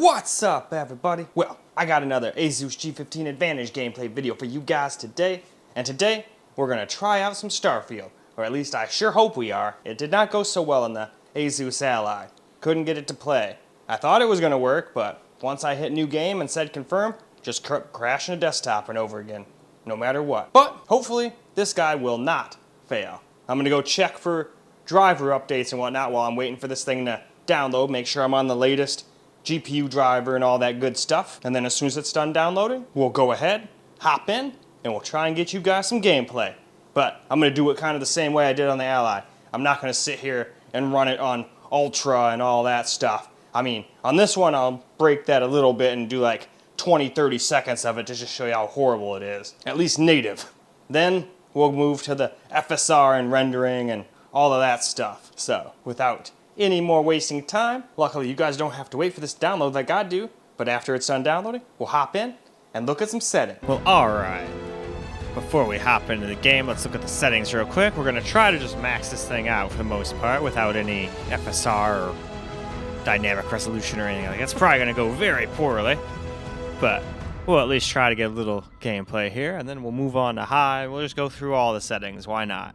What's up, everybody? Well, I got another Asus G15 Advantage gameplay video for you guys today, and today we're gonna try out some Starfield, or at least I sure hope we are. It did not go so well in the Asus Ally. Couldn't get it to play. I thought it was gonna work, but once I hit new game and said confirm, just kept crashing the desktop and over again, no matter what. But hopefully this guy will not fail. I'm gonna go check for driver updates and whatnot while I'm waiting for this thing to download, make sure I'm on the latest GPU driver and all that good stuff. And then as soon as it's done downloading, we'll go ahead, hop in, and we'll try and get you guys some gameplay. But I'm gonna do it kind of the same way I did on the Ally. I'm not gonna sit here and run it on Ultra and all that stuff. I mean, on this one, I'll break that a little bit and do like 20, 30 seconds of it to just show you how horrible it is. At least native. Then we'll move to the FSR and rendering and all of that stuff. So without any more wasting time, luckily you guys don't have to wait for this download like I do, but after it's done downloading, we'll hop in and look at some settings. Well, alright. Before we hop into the game, let's look at the settings real quick. We're gonna try to just max this thing out for the most part without any FSR or dynamic resolution or anything like that. It's probably gonna go very poorly, but we'll at least try to get a little gameplay here, and then we'll move on to high. We'll just go through all the settings, why not?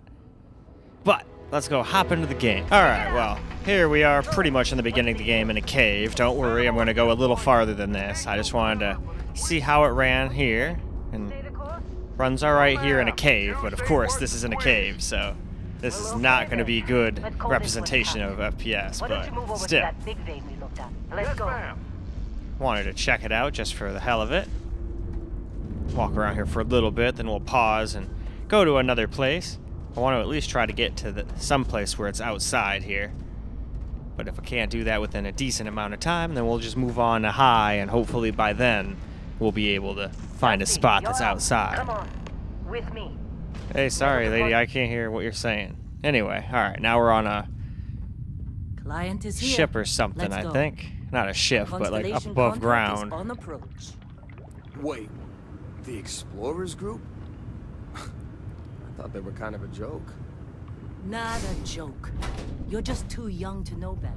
But let's go hop into the game. Alright, well, here we are pretty much in the beginning of the game in a cave. Don't worry, I'm going to go a little farther than this. I just wanted to see how it ran here. And runs alright here in a cave, but of course this is in a cave, so this is not going to be good representation of FPS, but still. Wanted to check it out just for the hell of it. Walk around here for a little bit, then we'll pause and go to another place. I want to at least try to get to some place where it's outside here. But if I can't do that within a decent amount of time, then we'll just move on to high, and hopefully by then we'll be able to find a spot that's outside. Come on, with me. Hey, sorry, lady, I can't hear what you're saying. Anyway, alright, now we're on a Client is here. ship or something, I think. Not a ship, but like up above ground. On approach. Wait, the Explorers group? I thought they were kind of a joke. Not a joke. You're just too young to know better.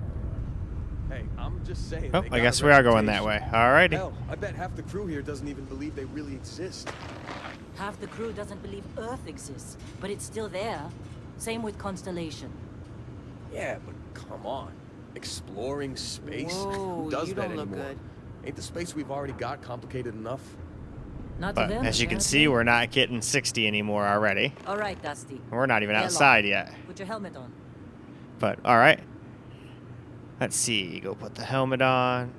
Hey, I'm just saying. Oh, I guess we are going that way. Alrighty. Hell, I bet half the crew here doesn't even believe they really exist. Half the crew doesn't believe Earth exists, but it's still there. Same with Constellation. Yeah, but come on. Exploring space? Whoa, Who does you that don't look anymore? good. Ain't the space we've already got complicated enough? Not But to them, as you can apparently. see, we're not getting 60 anymore already. All right, Dusty. We're not even Get outside along. yet. Put your helmet on. But, alright. Let's see. Go put the helmet on.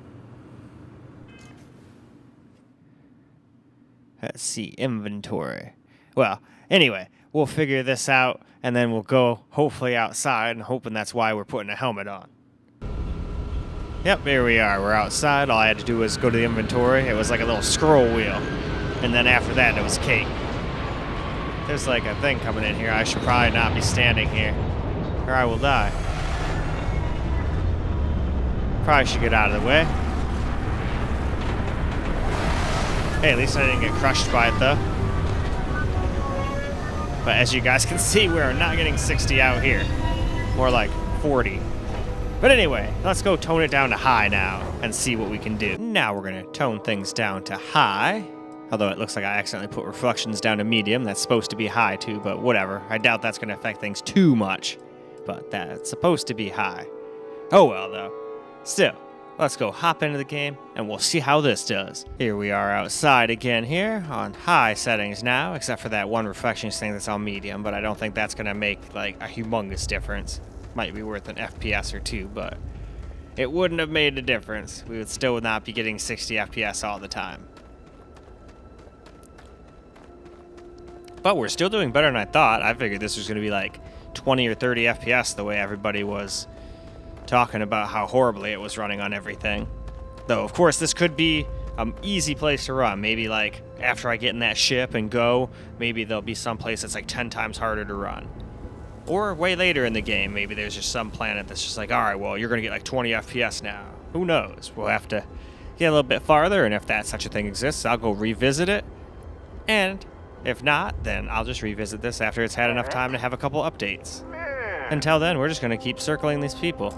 Let's see. Inventory. Well, anyway, we'll figure this out, and then we'll go, hopefully, outside, and hoping that's why we're putting a helmet on. Yep, here we are. We're outside. All I had to do was go to the inventory. It was like a little scroll wheel. And then after that, it was cake. There's like a thing coming in here. I should probably not be standing here, or I will die. Probably should get out of the way. Hey, at least I didn't get crushed by it, though. But as you guys can see, we're not getting 60 out here. More like 40. But anyway, let's go tone it down to high now and see what we can do. Now we're going to tone things down to high. Although it looks like I accidentally put reflections down to medium. That's supposed to be high too, but whatever. I doubt that's going to affect things too much. But that's supposed to be high. Oh well, though. Still, let's go hop into the game, and we'll see how this does. Here we are outside again here, on high settings now, except for that one reflections thing that's on medium, but I don't think that's going to make, like, a humongous difference. Might be worth an FPS or two, but it wouldn't have made a difference. We would still not be getting 60 FPS all the time. But we're still doing better than I thought. I figured this was going to be like 20 or 30 FPS the way everybody was talking about how horribly it was running on everything. Though, of course, this could be an easy place to run. Maybe like after I get in that ship and go, maybe there'll be some place that's like 10 times harder to run. Or way later in the game, maybe there's just some planet that's just like, alright, well, you're going to get like 20 FPS now. Who knows? We'll have to get a little bit farther, and if that such a thing exists, I'll go revisit it. And if not, then I'll just revisit this after it's had enough time to have a couple updates. Until then, we're just going to keep circling these people.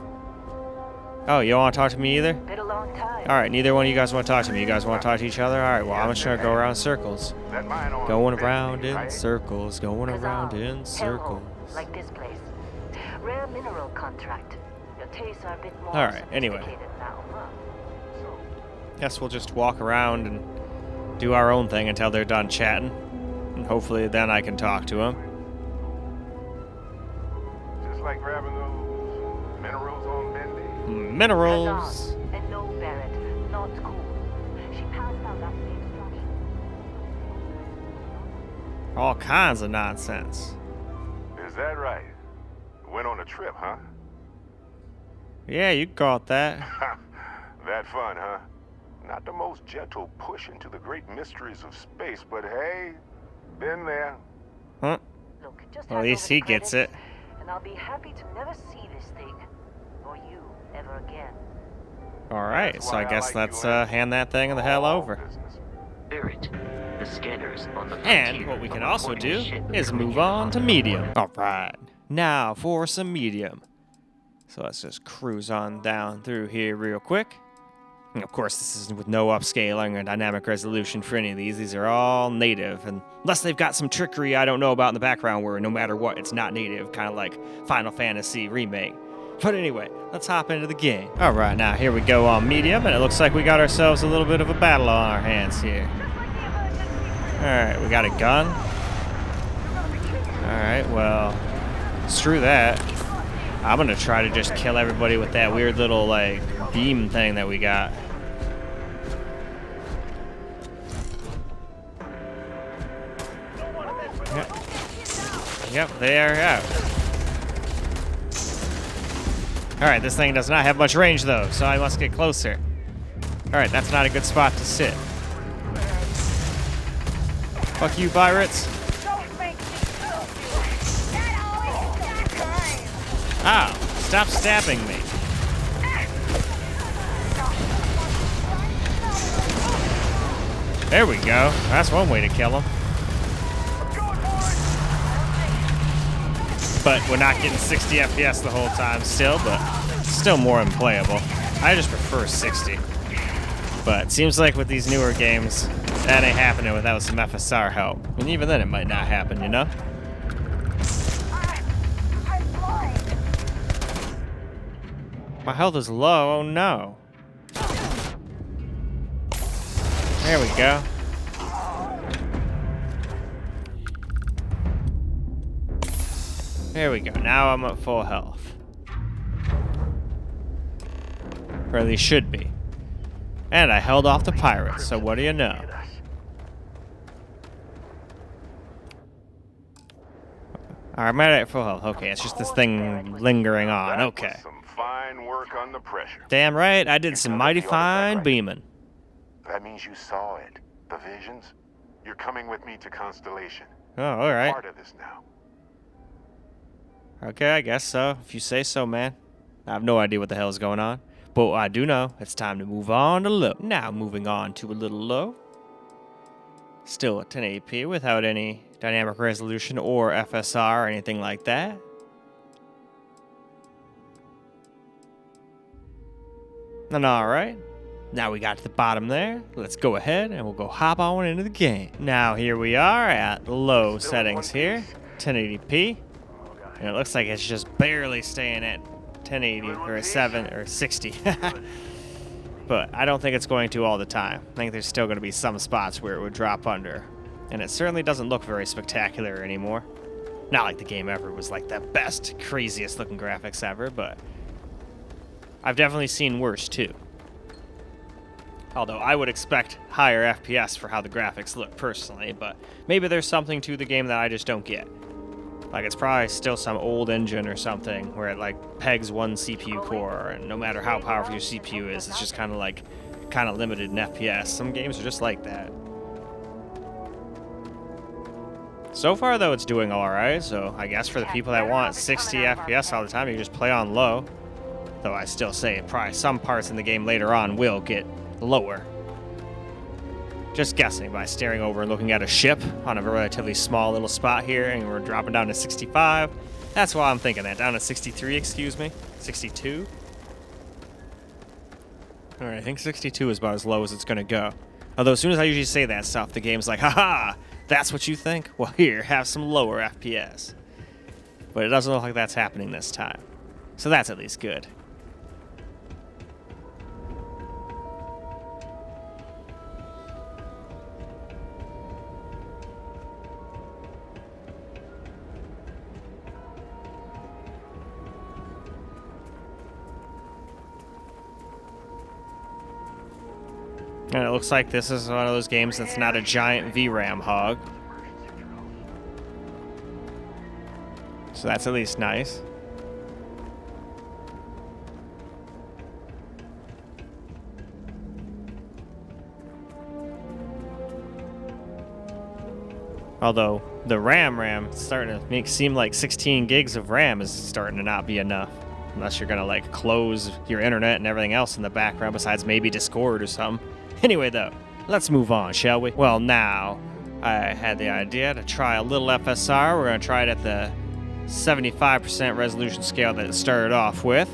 Oh, you don't want to talk to me either? Been a long time. Alright, neither one of you guys want to talk to me. You guys want to talk to each other? Alright, well, I'm just going to go around in circles. Going around in circles, going around in circles. Like this place. Rare mineral contract. Your tastes are a bit more Alright, anyway. sophisticated now, huh? Guess we'll just walk around and do our own thing until they're done chatting. And hopefully then I can talk to them. Just like grabbing those minerals on Bendy. Minerals! And no, Barrett, not cool. She passed out after the instruction. All kinds of nonsense. Is that right? Went on a trip, huh? Yeah, you call it that. That fun, huh? Not the most gentle push into the great mysteries of space, but hey, been there. Huh? Look, just Well, at hand least over the he gets it. credits, and I'll be happy to never see this thing, or you, ever again. Alright, That's so I why I guess like let's you and hand that thing the hell all over. business. Barrett, the scanners on the And frontier what we can are also reporting do a ship is coming move in on to the medium. Alright, now for some medium. So let's just cruise on down through here real quick. And of course, this is with no upscaling or dynamic resolution for any of these. These are all native, unless they've got some trickery I don't know about in the background where no matter what, it's not native, kind of like Final Fantasy Remake. But anyway, let's hop into the game. Alright, now here we go on medium, and it looks like we got ourselves a little bit of a battle on our hands here. Alright, we got a gun. Alright, well, screw that. I'm gonna try to just kill everybody with that weird little, like, beam thing that we got. Yep, they are out. Alright, this thing does not have much range, though, so I must get closer. Alright, that's not a good spot to sit. Fuck you, pirates. Ow, stop stabbing me. There we go. That's one way to kill him. But we're not getting 60 FPS the whole time still, but still more unplayable. I just prefer 60. But it seems like with these newer games, that ain't happening without some FSR help. And even then it might not happen, you know? My health is low, oh no. There we go. There we go, now I'm at full health. Or at least should be. And I held off the pirates, so what do you know? I'm at full health. Okay, it's just this thing lingering on. That Okay. was some fine work under pressure. Damn right, I did some mighty fine beaming. That means you saw it. The visions. You're coming with me to Constellation. Oh, alright. Part of this now. Okay, I guess so. If you say so, man. I have no idea what the hell is going on. But I do know it's time to move on to low. Now moving on to a little low. Still at 1080p without any dynamic resolution or FSR or anything like that. And alright. Now we got to the bottom there. Let's go ahead and we'll go hop on into the game. Now here we are at low settings here. 1080p. And it looks like it's just barely staying at 1080 or 7 or 60. But I don't think it's going to all the time. I think there's still going to be some spots where it would drop under. And it certainly doesn't look very spectacular anymore. Not like the game ever was like the best, craziest looking graphics ever, but I've definitely seen worse too. Although I would expect higher FPS for how the graphics look personally, but maybe there's something to the game that I just don't get. Like it's probably still some old engine or something where it like pegs one CPU core, and no matter how powerful your CPU is, it's just kind of limited in FPS. Some games are just like that. So far though, it's doing alright, so I guess for the people that want 60 FPS all the time, you just play on low. Though I still say probably some parts in the game later on will get lower. Just guessing by staring over and looking at a ship on a relatively small little spot here, and we're dropping down to 65. That's why I'm thinking that. Down to 63, excuse me. 62. Alright, I think 62 is about as low as it's gonna go. Although as soon as I usually say that stuff, the game's like, haha, that's what you think? Well, here, have some lower FPS. But it doesn't look like that's happening this time. So that's at least good. And it looks like this is one of those games that's not a giant VRAM hog. So that's at least nice. Although the RAM is starting to seem like 16 gigs of RAM is starting to not be enough. Unless you're gonna like close your internet and everything else in the background besides maybe Discord or something. Anyway though, let's move on, shall we? Well, now I had the idea to try a little FSR. We're gonna try it at the 75% resolution scale that it started off with,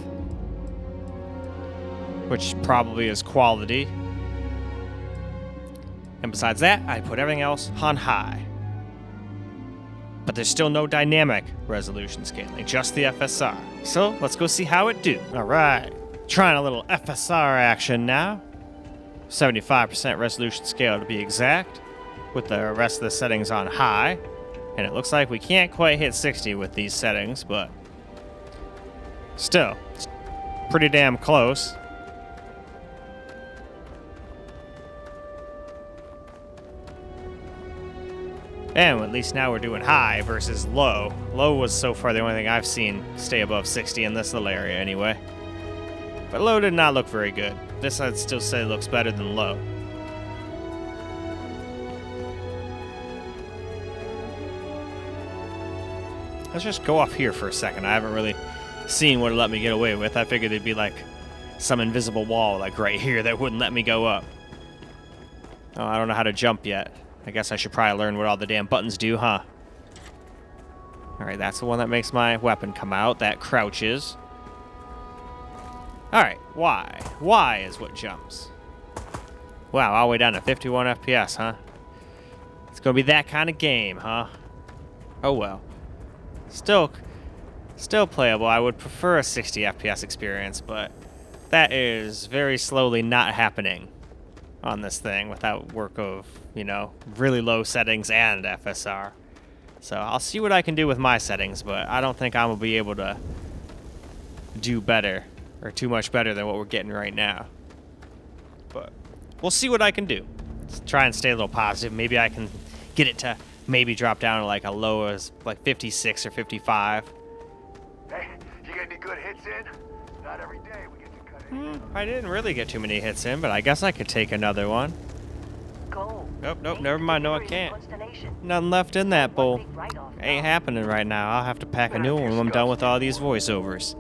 which probably is quality. And besides that, I put everything else on high. But there's still no dynamic resolution scaling, just the FSR. So let's go see how it do. All right, trying a little FSR action now. 75% resolution scale to be exact, with the rest of the settings on high. And it looks like we can't quite hit 60 with these settings, but still, it's pretty damn close. And at least now we're doing high versus low. Low was so far the only thing I've seen stay above 60 in this little area anyway. But low did not look very good. This I'd still say looks better than low. Let's just go off here for a second. I haven't really seen what it let me get away with. I figured there'd be like some invisible wall like right here that wouldn't let me go up. Oh, I don't know how to jump yet. I guess I should probably learn what all the damn buttons do, huh? Alright, that's the one that makes my weapon come out. That crouches. Alright, Y. Y is what jumps. Wow, all the way down to 51 FPS, huh? It's gonna be that kind of game, huh? Oh well. Still playable. I would prefer a 60 FPS experience, but that is very slowly not happening on this thing without work of, you know, really low settings and FSR. So I'll see what I can do with my settings, but I don't think I'm gonna be able to do better or too much better than what we're getting right now. But we'll see what I can do. Let's try and stay a little positive. Maybe I can get it to maybe drop down to like a low as like 56 or 55. Hey, you get any good hits in? Not every day we get to cut it. I didn't really get too many hits in, but I guess I could take another one. Go. Nope, never mind. No, I can't. Nothing left in that bowl. Ain't happening right now. I'll have to pack a new one when I'm done with all these voiceovers.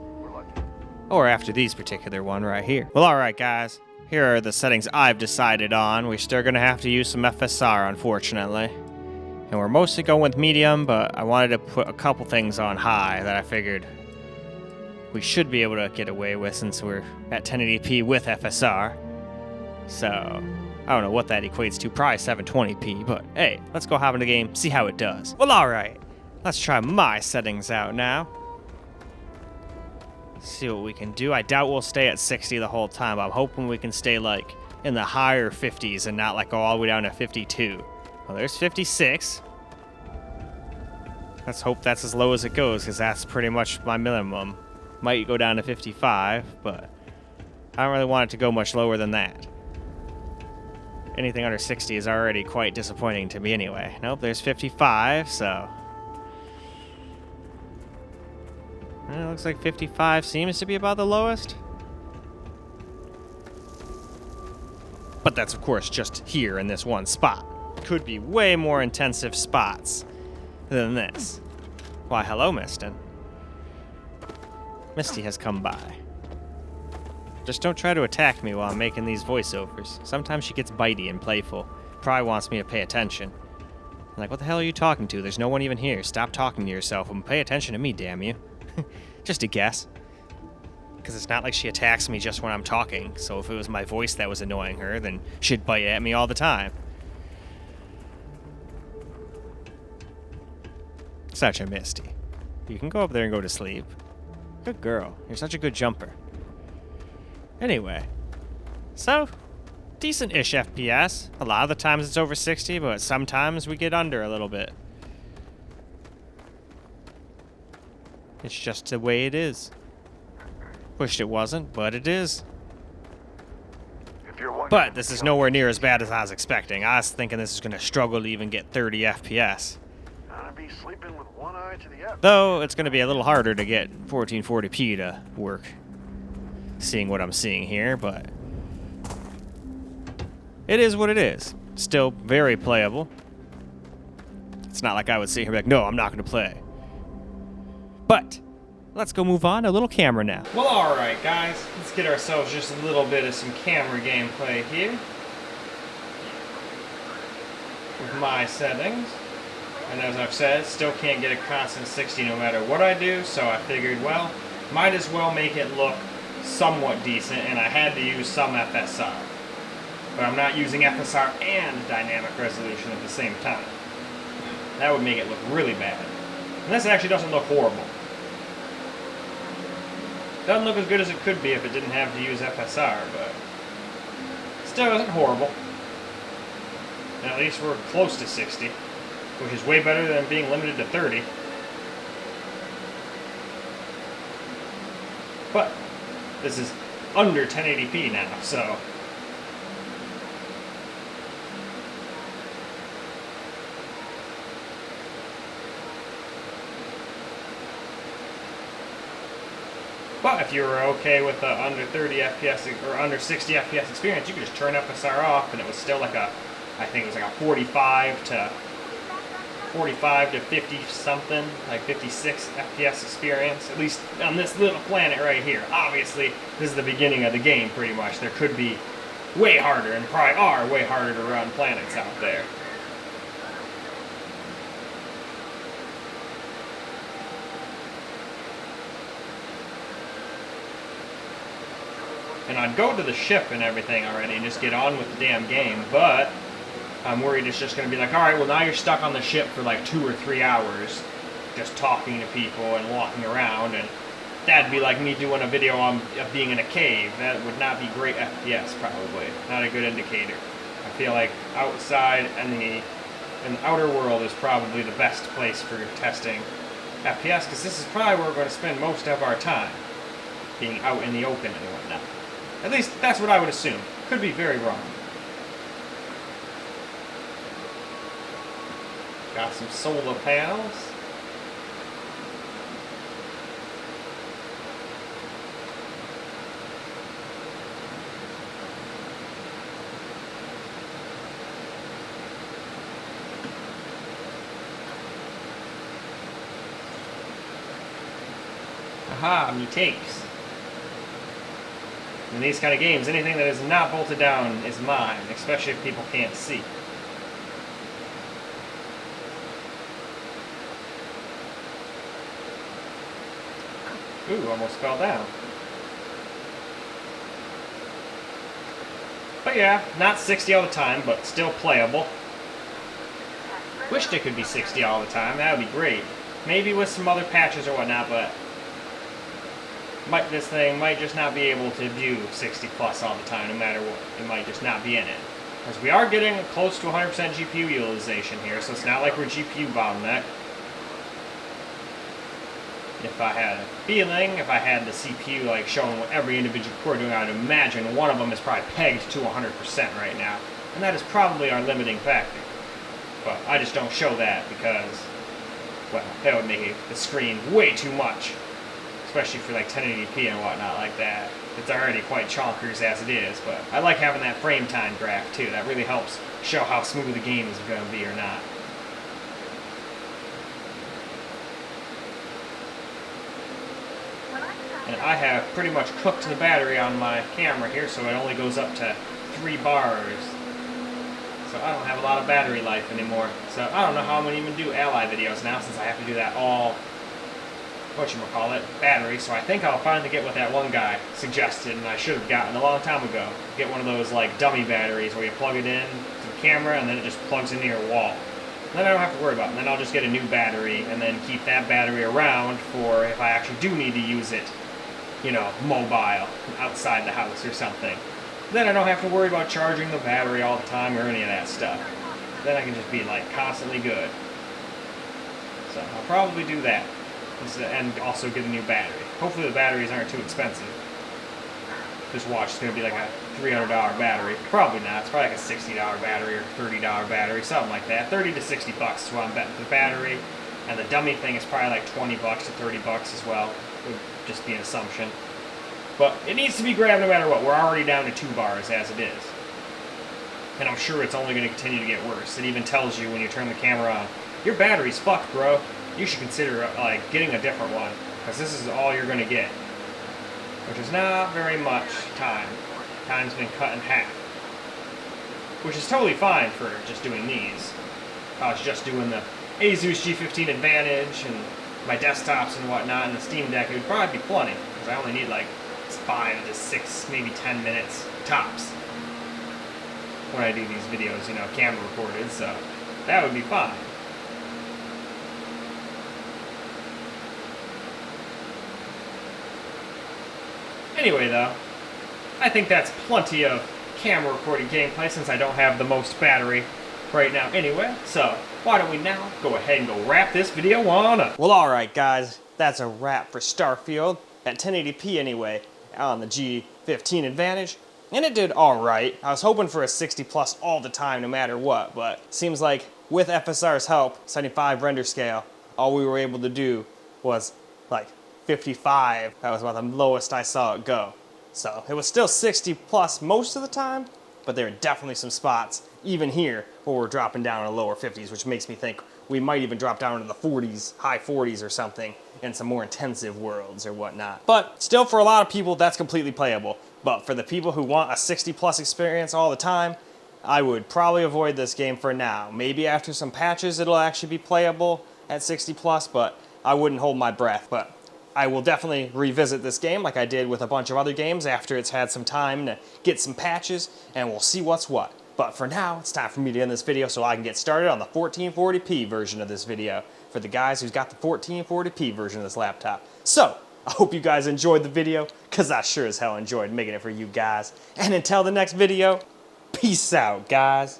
Or after these particular one right here. Well, alright guys. Here are the settings I've decided on. We're still going to have to use some FSR, unfortunately. And we're mostly going with medium, but I wanted to put a couple things on high that I figured we should be able to get away with since we're at 1080p with FSR. So, I don't know what that equates to, probably 720p, but hey, let's go hop in the game, see how it does. Well, alright, let's try my settings out now. See what we can do. I doubt we'll stay at 60 the whole time, but I'm hoping we can stay like in the higher 50s and not like go all the way down to 52. Well, there's 56. Let's hope that's as low as it goes, because that's pretty much my minimum. Might go down to 55, but I don't really want it to go much lower than that. Anything under 60 is already quite disappointing to me anyway. Nope, there's 55, so... It looks like 55 seems to be about the lowest. But that's, of course, just here in this one spot. Could be way more intensive spots than this. Why, hello, Mistin. Misty has come by. Just don't try to attack me while I'm making these voiceovers. Sometimes she gets bitey and playful. Probably wants me to pay attention. I'm like, what the hell are you talking to? There's no one even here. Stop talking to yourself and pay attention to me, damn you. Just a guess. Because it's not like she attacks me just when I'm talking. So if it was my voice that was annoying her, then she'd bite at me all the time. Such a Misty. You can go up there and go to sleep. Good girl. You're such a good jumper. Anyway. So, decent-ish FPS. A lot of the times it's over 60, but sometimes we get under a little bit. It's just the way it is. Wished it wasn't, but it is. But this is nowhere near as bad as I was expecting. I was thinking this is going to struggle to even get 30 FPS. Though, it's going to be a little harder to get 1440p to work. Seeing what I'm seeing here, but... it is what it is. Still very playable. It's not like I would sit here and be like, no, I'm not going to play. But... let's go move on to a little camera now. Well, alright guys, let's get ourselves just a little bit of some camera gameplay here. With my settings. And as I've said, still can't get a constant 60 no matter what I do, so I figured, well, might as well make it look somewhat decent, and I had to use some FSR. But I'm not using FSR and dynamic resolution at the same time. That would make it look really bad. And this actually doesn't look horrible. Doesn't look as good as it could be if it didn't have to use FSR, but still isn't horrible. And at least we're close to 60, which is way better than being limited to 30. But this is under 1080p now, so but if you were okay with the under 30 FPS or under 60 FPS experience, you could just turn FSR off and it was still like a, I think it was like a 45 to 50 something, like 56 FPS experience, at least on this little planet right here. Obviously, this is the beginning of the game pretty much. There could be way harder, and probably are way harder to run planets out there. And I'd go to the ship and everything already and just get on with the damn game, but I'm worried it's just going to be like, alright, well now you're stuck on the ship for like 2 or 3 hours just talking to people and walking around, and that'd be like me doing a video of being in a cave. That would not be great FPS, probably. Not a good indicator. I feel like outside and the outer world is probably the best place for testing FPS, because this is probably where we're going to spend most of our time, being out in the open and whatnot. At least, that's what I would assume. Could be very wrong. Got some solar panels. Aha, new tapes. In these kind of games, anything that is not bolted down is mine, especially if people can't see. Ooh, almost fell down. But yeah, not 60 all the time, but still playable. Wished it could be 60 all the time, that would be great. Maybe with some other patches or whatnot, but this thing might just not be able to do 60 plus all the time, no matter what. It might just not be in it. Because we are getting close to 100% GPU utilization here, so it's not like we're GPU bottleneck. If I had a feeling, if I had the CPU like showing what every individual core doing, I'd imagine one of them is probably pegged to 100% right now. And that is probably our limiting factor. But I just don't show that because, well, that would make the screen way too much. Especially for like 1080p and whatnot like that. It's already quite chonkers as it is, but I like having that frame time graph too. That really helps show how smooth the game is going to be or not. And I have pretty much cooked the battery on my camera here, so it only goes up to 3 bars. So I don't have a lot of battery life anymore. So I don't know how I'm going to even do ally videos now, since I have to do that all whatchamacallit, battery, so I think I'll finally get what that one guy suggested, and I should have gotten a long time ago. Get one of those, like, dummy batteries where you plug it in to the camera, and then it just plugs into your wall. Then I don't have to worry about it. Then I'll just get a new battery, and then keep that battery around for if I actually do need to use it, you know, mobile, outside the house or something. Then I don't have to worry about charging the battery all the time or any of that stuff. Then I can just be, like, constantly good. So I'll probably do that. And also get a new battery. Hopefully the batteries aren't too expensive. This watch is going to be like a $300 battery. Probably not. It's probably like a $60 battery or $30 battery, something like that. 30 to 60 bucks is what I'm betting. The battery and the dummy thing is probably like 20 bucks to 30 bucks as well. Would just be an assumption. But it needs to be grabbed no matter what. We're already down to 2 bars as it is. And I'm sure it's only going to continue to get worse. It even tells you when you turn the camera on, your battery's fucked, bro. You should consider like getting a different one, because this is all you're going to get. Which is not very much time. Time's been cut in half. Which is totally fine for just doing these. If I was just doing the Asus G15 Advantage and my desktops and whatnot and the Steam Deck, it would probably be plenty. Because I only need like 5 to 6, maybe 10 minutes tops when I do these videos, you know, camera recorded, so that would be fine. Anyway, though, I think that's plenty of camera recorded gameplay since I don't have the most battery right now anyway. So, why don't we now go ahead and go wrap this video on up. Well, alright guys, that's a wrap for Starfield, at 1080p anyway, on the G15 Advantage. And it did alright. I was hoping for a 60 plus all the time no matter what, but seems like with FSR's help, 75 render scale, all we were able to do was like 55. That was about the lowest I saw it go. So it was still 60 plus most of the time, but there are definitely some spots, even here, where we're dropping down to lower 50s, which makes me think we might even drop down to the 40s, high 40s or something, in some more intensive worlds or whatnot. But still, for a lot of people, that's completely playable. But for the people who want a 60 plus experience all the time, I would probably avoid this game for now. Maybe after some patches it'll actually be playable at 60 plus, but I wouldn't hold my breath. But I will definitely revisit this game like I did with a bunch of other games after it's had some time to get some patches, and we'll see what's what. But for now, it's time for me to end this video so I can get started on the 1440p version of this video for the guys who's got the 1440p version of this laptop. So, I hope you guys enjoyed the video, because I sure as hell enjoyed making it for you guys. And until the next video, peace out, guys.